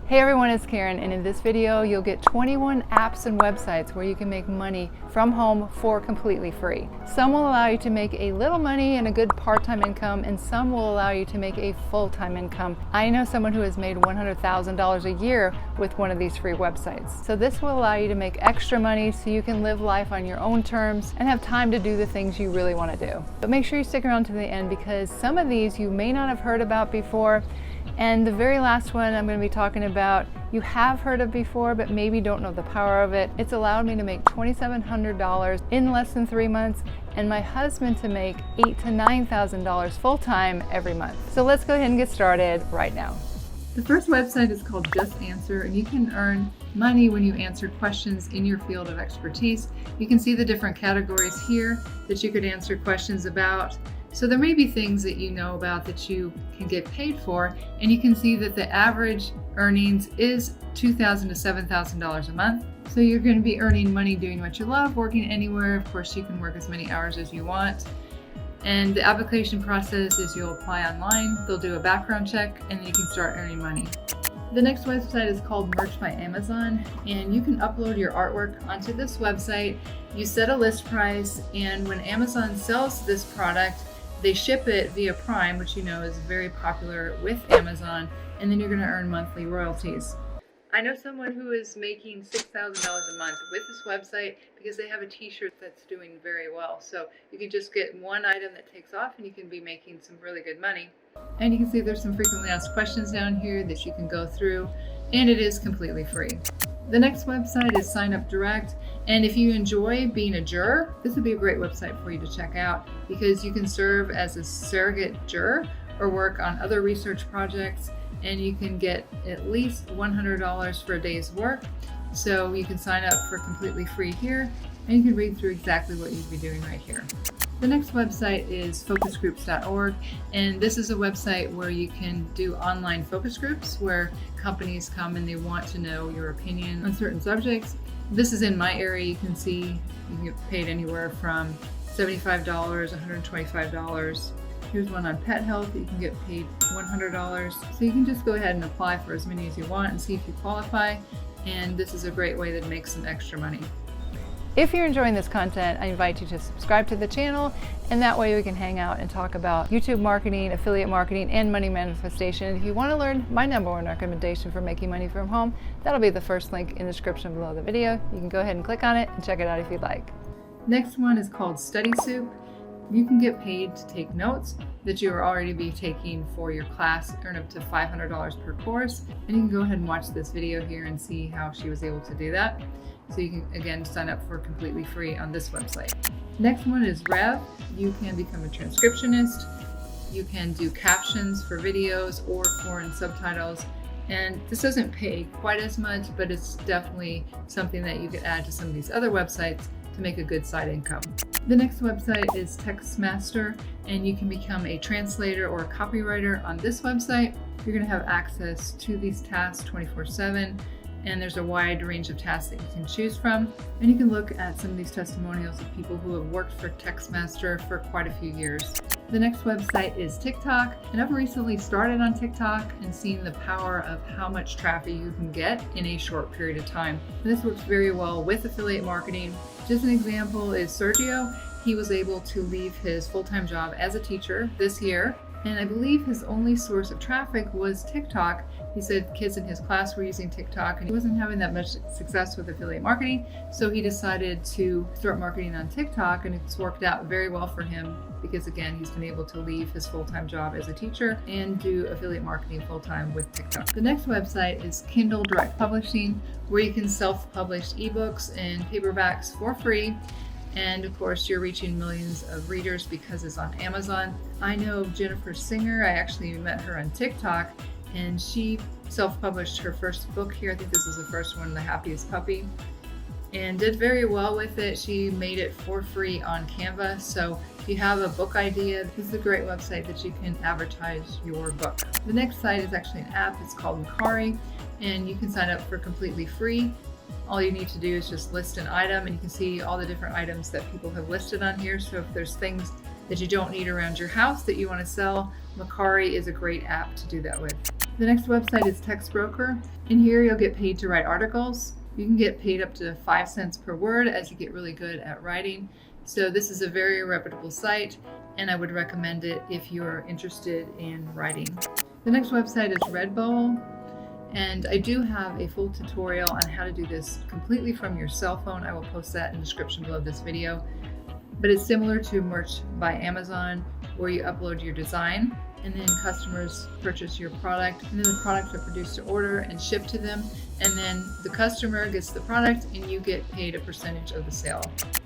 Hey everyone, it's Karen, and in this video you'll get 21 apps and websites where you can make money from home for completely free. Some will allow you to make a little money and a good part-time income, and some will allow you to make a full-time income. I know someone who has made $100,000 a year with one of these free websites. So this will allow you to make extra money so you can live life on your own terms and have time to do the things you really want to do. But make sure you stick around to the end, because some of these you may not have heard about before. And the very last one I'm going to be talking about, you have heard of before, but maybe don't know the power of it. It's allowed me to make $2,700 in less than 3 months, and my husband to make $8,000 to $9,000 full-time every month. So let's go ahead and get started right now. The first website is called JustAnswer, and you can earn money when you answer questions in your field of expertise. You can see the different categories here that you could answer questions about. So there may be things that you know about that you can get paid for, and you can see that the average earnings is $2,000 to $7,000 a month. So you're going to be earning money doing what you love, working anywhere. Of course, you can work as many hours as you want. And the application process is you'll apply online, they'll do a background check, and then you can start earning money. The next website is called Merch by Amazon, and you can upload your artwork onto this website. You set a list price, and when Amazon sells this product, they ship it via Prime, which you know is very popular with Amazon, and then you're going to earn monthly royalties. I know someone who is making $6,000 a month with this website because they have a t-shirt that's doing very well. So you can just get one item that takes off and you can be making some really good money. And you can see there's some frequently asked questions down here that you can go through, and it is completely free. The next website is Sign Up Direct, and if you enjoy being a juror, this would be a great website for you to check out, because you can serve as a surrogate juror or work on other research projects, and you can get at least $100 for a day's work. So you can sign up for completely free here, and you can read through exactly what you'd be doing right here. The next website is focusgroups.org, and this is a website where you can do online focus groups where companies come and they want to know your opinion on certain subjects. This is in my area. You can see you can get paid anywhere from $75, $125. Here's one on pet health that you can get paid $100. So you can just go ahead and apply for as many as you want and see if you qualify, and this is a great way to make some extra money. If you're enjoying this content, I invite you to subscribe to the channel, and that way we can hang out and talk about YouTube marketing, affiliate marketing, and money manifestation. And if you want to learn my #1 recommendation for making money from home, that'll be the first link in the description below the video. You can go ahead and click on it and check it out if you'd like. Next one is called Study Soup. You can get paid to take notes that you are already be taking for your class, earn up to $500 per course. And you can go ahead and watch this video here and see how she was able to do that. So you can, again, sign up for completely free on this website. Next one is Rev. You can become a transcriptionist. You can do captions for videos or foreign subtitles. And this doesn't pay quite as much, but it's definitely something that you could add to some of these other websites to make a good side income. The next website is TextMaster, and you can become a translator or a copywriter on this website. You're going to have access to these tasks 24/7. And there's a wide range of tasks that you can choose from. And you can look at some of these testimonials of people who have worked for TextMaster for quite a few years. The next website is TikTok, and I've recently started on TikTok and seen the power of how much traffic you can get in a short period of time. And this works very well with affiliate marketing. Just an example is Sergio. He was able to leave his full-time job as a teacher this year, and I believe his only source of traffic was TikTok. He said kids in his class were using TikTok, and he wasn't having that much success with affiliate marketing, so he decided to start marketing on TikTok, and it's worked out very well for him because, again, he's been able to leave his full-time job as a teacher and do affiliate marketing full-time with TikTok. The next website is Kindle Direct Publishing, where you can self-publish ebooks and paperbacks for free. And of course, you're reaching millions of readers because it's on Amazon. I know Jennifer Singer. I actually met her on TikTok, and she self-published her first book here. I think this is the first one, The Happiest Puppy, and did very well with it. She made it for free on Canva. So if you have a book idea, this is a great website that you can advertise your book. The next site is actually an app. It's called Makari, and you can sign up for completely free. All you need to do is just list an item, and you can see all the different items that people have listed on here. So if there's things that you don't need around your house that you want to sell, Makari is a great app to do that with. The next website is TextBroker. In here, you'll get paid to write articles. You can get paid up to 5 cents per word as you get really good at writing. So this is a very reputable site, and I would recommend it if you're interested in writing. The next website is RedBall, and I do have a full tutorial on how to do this completely from your cell phone. I will post that in the description below this video. But it's similar to Merch by Amazon, where you upload your design and then customers purchase your product, and then the products are produced to order and shipped to them, and then the customer gets the product and you get paid a percentage of the sale.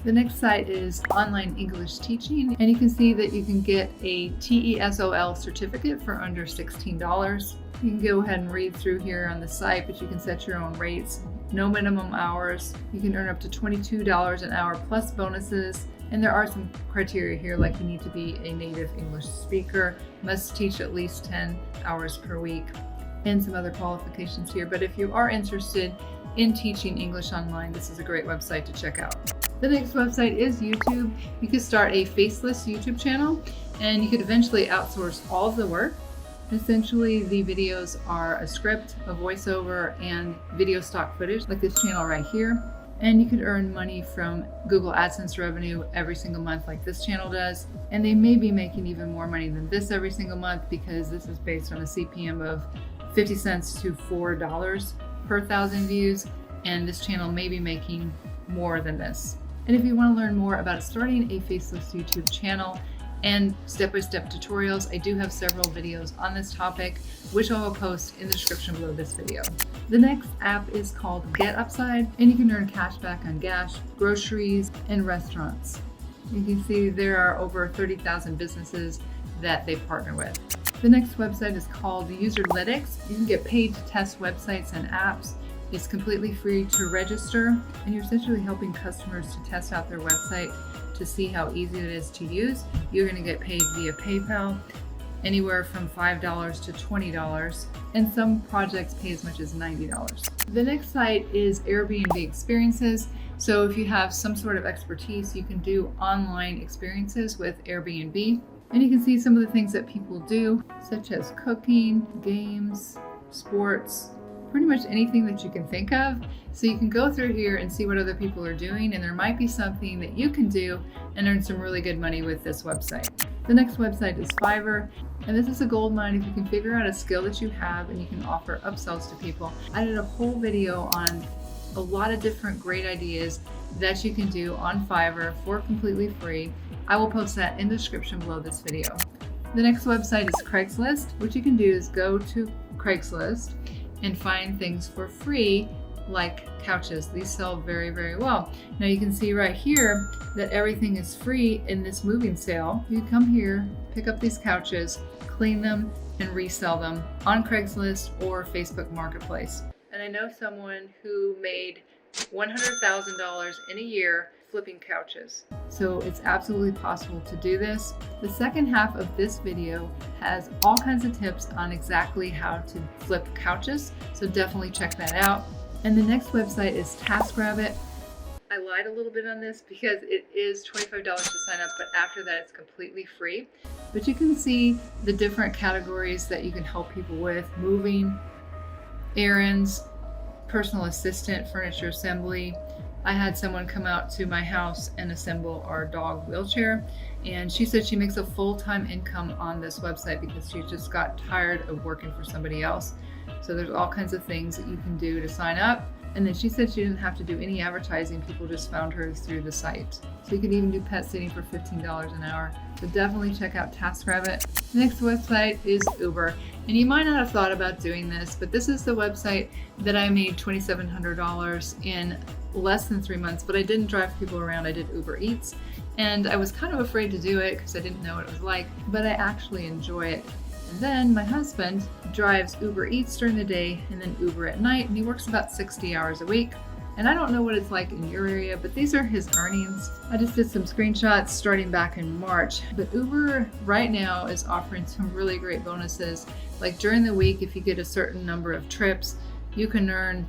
The next site is Online English Teaching, and you can see that you can get a TESOL certificate for under $16. You can go ahead and read through here on the site, but you can set your own rates. No minimum hours. You can earn up to $22 an hour plus bonuses. And there are some criteria here, like you need to be a native English speaker, must teach at least 10 hours per week, and some other qualifications here. But if you are interested in teaching English online, this is a great website to check out. The next website is YouTube. You could start a faceless YouTube channel, and you could eventually outsource all of the work. Essentially, the videos are a script, a voiceover, and video stock footage, like this channel right here. And you could earn money from Google AdSense revenue every single month like this channel does. And they may be making even more money than this every single month, because this is based on a CPM of 50 cents to $4 per 1,000 views. And this channel may be making more than this. And if you want to learn more about starting a faceless YouTube channel and step-by-step tutorials, I do have several videos on this topic, which I will post in the description below this video. The next app is called GetUpside, and you can earn cash back on gas, groceries, and restaurants. You can see there are over 30,000 businesses that they partner with. The next website is called UserLinux. You can get paid to test websites and apps. It's completely free to register, and you're essentially helping customers to test out their website to see how easy it is to use. You're going to get paid via PayPal, anywhere from $5 to $20, and some projects pay as much as $90. The next site is Airbnb Experiences. So if you have some sort of expertise, you can do online experiences with Airbnb. And you can see some of the things that people do, such as cooking, games, sports, pretty much anything that you can think of. So you can go through here and see what other people are doing, and there might be something that you can do and earn some really good money with this website. The next website is Fiverr, and this is a gold mine if you can figure out a skill that you have and you can offer upsells to people. I did a whole video on a lot of different great ideas that you can do on Fiverr for completely free. I will post that in the description below this video. The next website is Craigslist. What you can do is go to Craigslist and find things for free, like couches. These sell very, very well. Now you can see right here that everything is free in this moving sale. You come here, pick up these couches, clean them, and resell them on Craigslist or Facebook Marketplace. And I know someone who made $100,000 in a year flipping couches. So it's absolutely possible to do this. The second half of this video has all kinds of tips on exactly how to flip couches, so definitely check that out. And the next website is TaskRabbit. I lied a little bit on this because it is $25 to sign up, but after that it's completely free. But you can see the different categories that you can help people with: moving, errands, personal assistant, furniture assembly. I had someone come out to my house and assemble our dog wheelchair, and she said she makes a full-time income on this website because she just got tired of working for somebody else. So there's all kinds of things that you can do to sign up. And then she said she didn't have to do any advertising. People just found her through the site. So you can even do pet sitting for $15 an hour. So definitely check out TaskRabbit. The next website is Uber. And you might not have thought about doing this, but this is the website that I made $2,700 in less than 3 months, but I didn't drive people around. I did Uber Eats, and I was kind of afraid to do it because I didn't know what it was like, but I actually enjoy it. And then my husband drives Uber Eats during the day and then Uber at night, and he works about 60 hours a week. And I don't know what it's like in your area, but these are his earnings. I just did some screenshots starting back in March, but Uber right now is offering some really great bonuses. Like during the week, if you get a certain number of trips, you can earn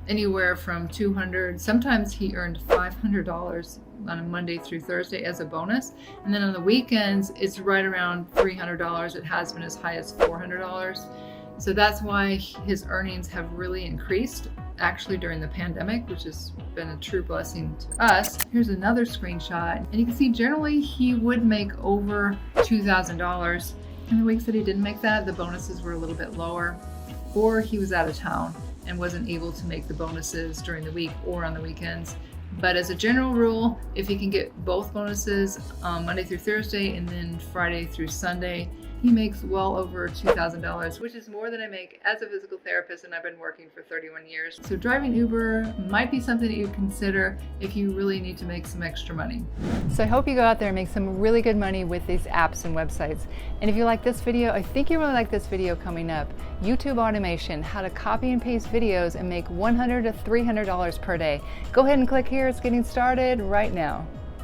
anywhere from $200. Sometimes he earned $500 on a Monday through Thursday as a bonus. And then on the weekends, it's right around $300. It has been as high as $400. So that's why his earnings have really increased actually during the pandemic, which has been a true blessing to us. Here's another screenshot, and you can see generally he would make over $2,000. In the weeks that he didn't make that, the bonuses were a little bit lower, or he was out of town and wasn't able to make the bonuses during the week or on the weekends. But as a general rule, if he can get both bonuses Monday through Thursday and then Friday through Sunday, he makes well over $2,000, which is more than I make as a physical therapist, and I've been working for 31 years. So driving Uber might be something that you consider if you really need to make some extra money. So I hope you go out there and make some really good money with these apps and websites. And if you like this video, I think you really like this video coming up. YouTube automation, how to copy and paste videos and make $100 to $300 per day. Go ahead and click here. It's getting started right now.